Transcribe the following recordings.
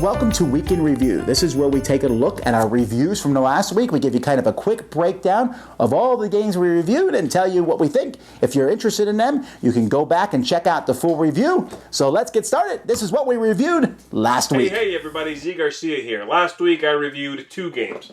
welcome to Week in Review. This is where we take a look at our reviews from the last week. We give you kind of a quick breakdown of all the games we reviewed and tell you what we think. If you're interested in them, you can go back and check out the full review. So let's get started. This is what we reviewed last week. Hey everybody, Z Garcia here. Last week I reviewed two games.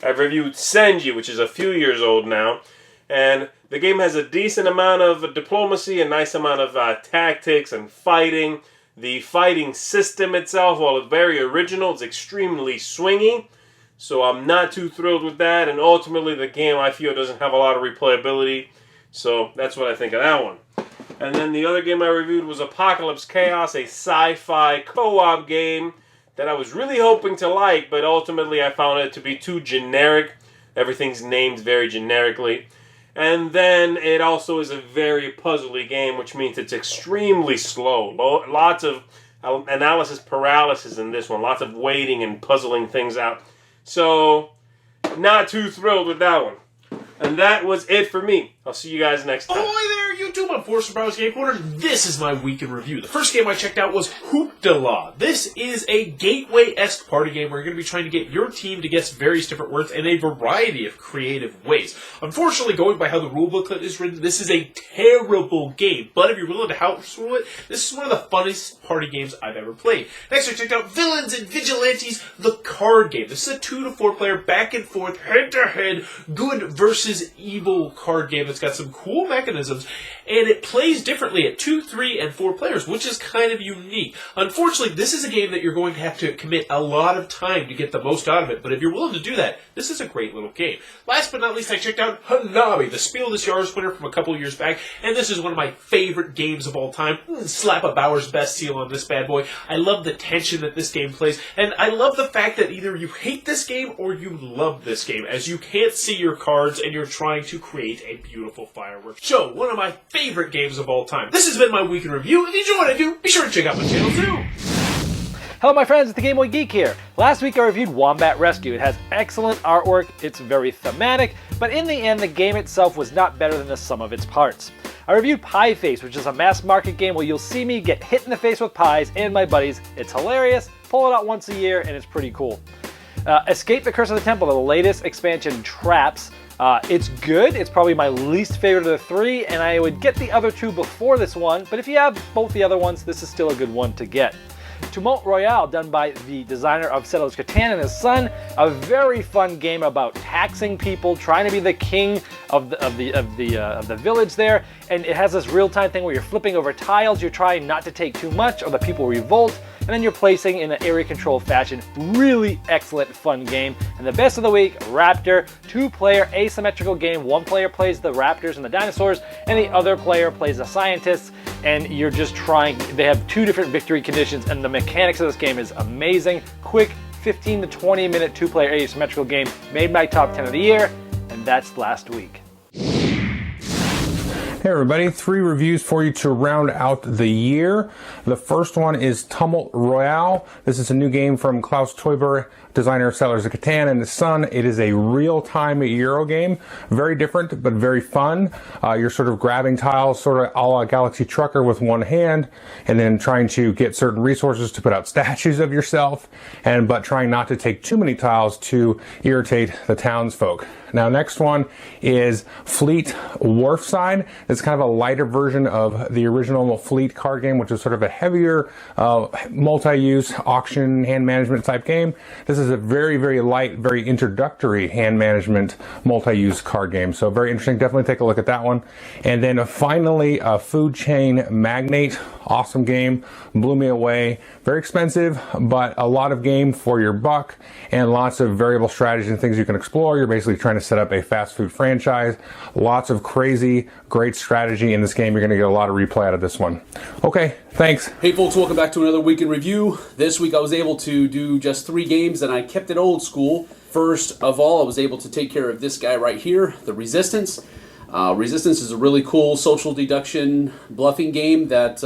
I've reviewed Senji, which is a few years old now, and the game has a decent amount of diplomacy, a nice amount of tactics and fighting. The fighting system itself, while it's very original, it's extremely swingy. So I'm not too thrilled with that. And ultimately, the game, I feel, doesn't have a lot of replayability. So that's what I think of that one. And then the other game I reviewed was Apocalypse Chaos, a sci-fi co-op game that I was really hoping to like, but ultimately I found it to be too generic. Everything's named very generically. And then it also is a very puzzly game, which means it's extremely slow. Lots of analysis paralysis in this one. Lots of waiting and puzzling things out. So, not too thrilled with that one. And that was it for me. I'll see you guys next time. Ahoy there, YouTube! I'm Forrest from Browse Game Corner. This is my week in review. The first game I checked out was Hoopdilah. This is a gateway-esque party game where you're going to be trying to get your team to guess various different words in a variety of creative ways. Unfortunately, going by how the rule booklet is written, this is a terrible game. But if you're willing to house rule it, this is one of the funnest party games I've ever played. Next, I checked out Villains and Vigilantes, the card game. This is a 2 to 4 player back and forth, head-to-head, good versus evil card game that's got some cool mechanisms, and it plays differently at 2, 3, and 4 players, which is kind of unique. Unfortunately, this is a game that you're going to have to commit a lot of time to get the most out of it, but if you're willing to do that, this is a great little game. Last but not least, I checked out Hanabi, the Spiel des Jahres winner from a couple years back, and this is one of my favorite games of all time. Slap a Bauer's best seal on this bad boy. I love the tension that this game plays, and I love the fact that either you hate this game or you love this game, as you can't see your cards and you're trying to create a beautiful fireworks show. One of my favorite games of all time. This has been my week in review. If you enjoy what I do, be sure to check out my channel too. Hello my friends, it's the Game Boy Geek here. Last week I reviewed Wambat Rescue. It has excellent artwork, it's very thematic, but in the end the game itself was not better than the sum of its parts. I reviewed Pie Face, which is a mass market game where you'll see me get hit in the face with pies and my buddies. It's hilarious, pull it out once a year, and it's pretty cool. Escape the Curse of the Temple, the latest expansion, Traps. It's good. It's probably my least favorite of the three, and I would get the other two before this one, but if you have both the other ones, this is still a good one to get. Tumult Royal, done by the designer of Settlers Catan and his son, a very fun game about taxing people, trying to be the king of the village there, and it has this real-time thing where you're flipping over tiles, you're trying not to take too much, or the people revolt, and then you're placing in an area control fashion. Really excellent, fun game. And the best of the week, Raptor, 2-player asymmetrical game. One player plays the raptors and the dinosaurs, and the other player plays the scientists, and you're just trying. They have 2 different victory conditions, and the mechanics of this game is amazing. Quick, 15 to 20 minute 2-player asymmetrical game, made my top 10 of the year, and that's last week. Hey everybody, 3 reviews for you to round out the year. The first one is Tumult Royal. This is a new game from Klaus Teuber, designer of Settlers of Catan and his son. It is a real-time Euro game. Very different, but very fun. You're sort of grabbing tiles, sort of a la Galaxy Trucker with one hand, and then trying to get certain resources to put out statues of yourself, but trying not to take too many tiles to irritate the townsfolk. Now, next one is Fleet Wharfside. It's kind of a lighter version of the original Fleet card game, which is sort of a heavier, multi-use auction hand management type game. This is a very, very light, very introductory hand management multi-use card game. So very interesting. Definitely take a look at that one. And then finally, Food Chain Magnate. Awesome game. Blew me away. Very expensive, but a lot of game for your buck and lots of variable strategies and things you can explore. You're basically trying to set up a fast food franchise. Lots of crazy, great strategy in this game. You're going to get a lot of replay out of this one. Okay, thanks. Hey folks, welcome back to another week in review. This week I was able to do just 3 games and I kept it old school. First of all, I was able to take care of this guy right here, the Resistance. Resistance is a really cool social deduction bluffing game that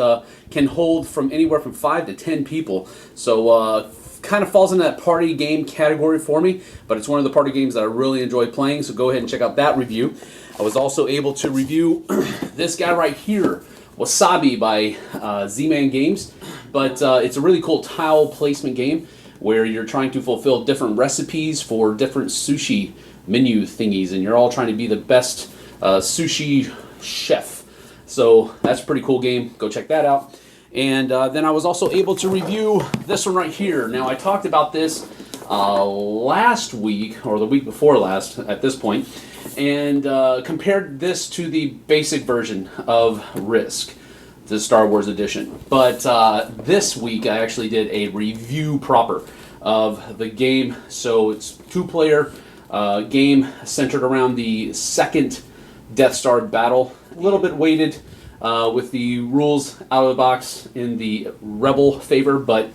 can hold from anywhere from 5 to 10 people. So kind of falls in that party game category for me, but it's one of the party games that I really enjoy playing, so go ahead and check out that review. I was also able to review this guy right here, Wasabi by Z-Man Games, but it's a really cool tile placement game where you're trying to fulfill different recipes for different sushi menu thingies, and you're all trying to be the best sushi chef. So that's a pretty cool game. Go check that out. And then I was also able to review this one right here. Now, I talked about this last week, or the week before last at this point, and compared this to the basic version of Risk, the Star Wars edition. But this week I actually did a review proper of the game. So it's two-player game centered around the second Death Star battle. A little bit weighted with the rules out of the box in the Rebel favor, but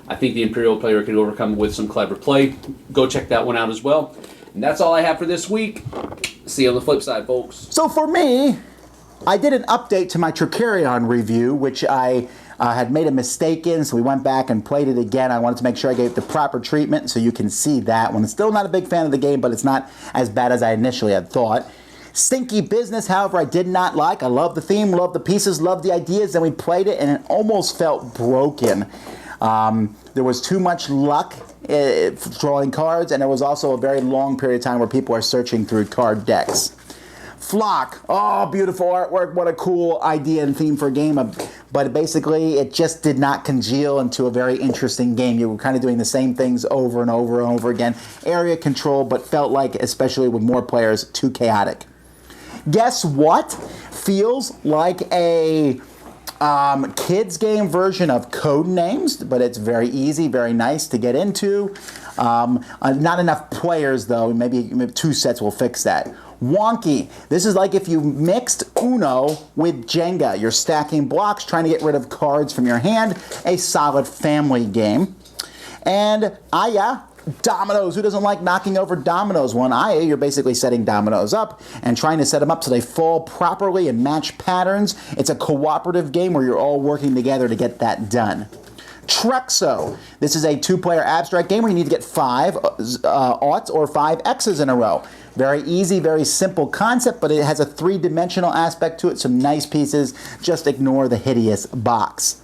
I think the Imperial player can overcome with some clever play. Go check that one out as well. And that's all I have for this week. See you on the flip side, folks. So for me, I did an update to my Trickerion review, which I had made a mistake in, so we went back and played it again. I wanted to make sure I gave it the proper treatment, so you can see that one. Still not a big fan of the game, but it's not as bad as I initially had thought. Stinky Business, however, I did not like. I love the theme, love the pieces, love the ideas. Then we played it, and it almost felt broken. There was too much luck drawing cards, and there was also a very long period of time where people are searching through card decks. Flock, oh, beautiful artwork, what a cool idea and theme for a game, but basically it just did not congeal into a very interesting game. You were kind of doing the same things over and over and over again. Area control, but felt like, especially with more players, too chaotic. Guess what? Feels like a kids game version of Codenames, but it's very easy, very nice to get into. Not enough players though, maybe 2 sets will fix that. Wonky. This is like if you mixed Uno with Jenga. You're stacking blocks, trying to get rid of cards from your hand. A solid family game. And Aya. Dominoes. Who doesn't like knocking over dominoes? One Aya, you're basically setting dominoes up and trying to set them up so they fall properly and match patterns. It's a cooperative game where you're all working together to get that done. Trexo. This is a 2-player abstract game where you need to get 5 aughts or 5 X's in a row. Very easy, very simple concept, but it has a 3-dimensional aspect to it. Some nice pieces. Just ignore the hideous box.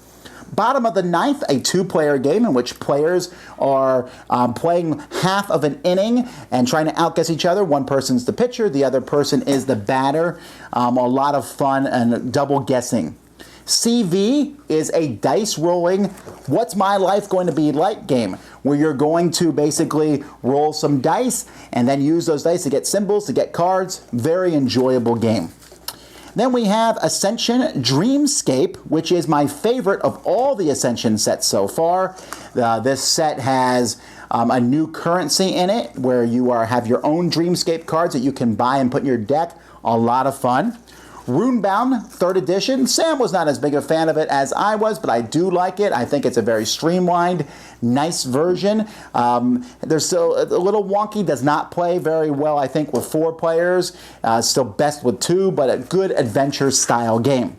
Bottom of the ninth, a 2-player game in which players are playing half of an inning and trying to outguess each other. One person's the pitcher, the other person is the batter. A lot of fun and double guessing. CV is a dice rolling, what's my life going to be like game, where you're going to basically roll some dice and then use those dice to get symbols, to get cards. Very enjoyable game. Then we have Ascension Dreamscape, which is my favorite of all the Ascension sets so far. This set has a new currency in it where you have your own Dreamscape cards that you can buy and put in your deck. A lot of fun. Runebound, 3rd edition. Sam was not as big a fan of it as I was, but I do like it. I think it's a very streamlined, nice version. There's still a little wonky, does not play very well, I think, with 4 players. Still best with 2, but a good adventure-style game.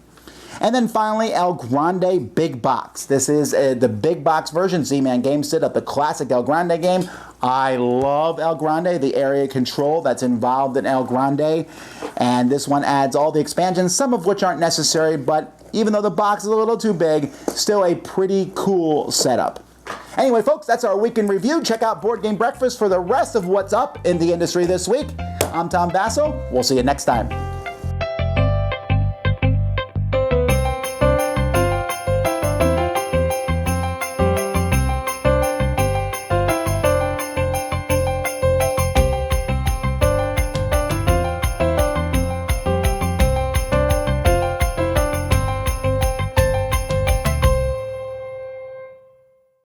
And then finally, El Grande Big Box. This is the Big Box version. Z-Man Games did up the classic El Grande game. I love El Grande, the area control that's involved in El Grande. And this one adds all the expansions, some of which aren't necessary, but even though the box is a little too big, still a pretty cool setup. Anyway, folks, that's our week in review. Check out Board Game Breakfast for the rest of what's up in the industry this week. I'm Tom Basso. We'll see you next time.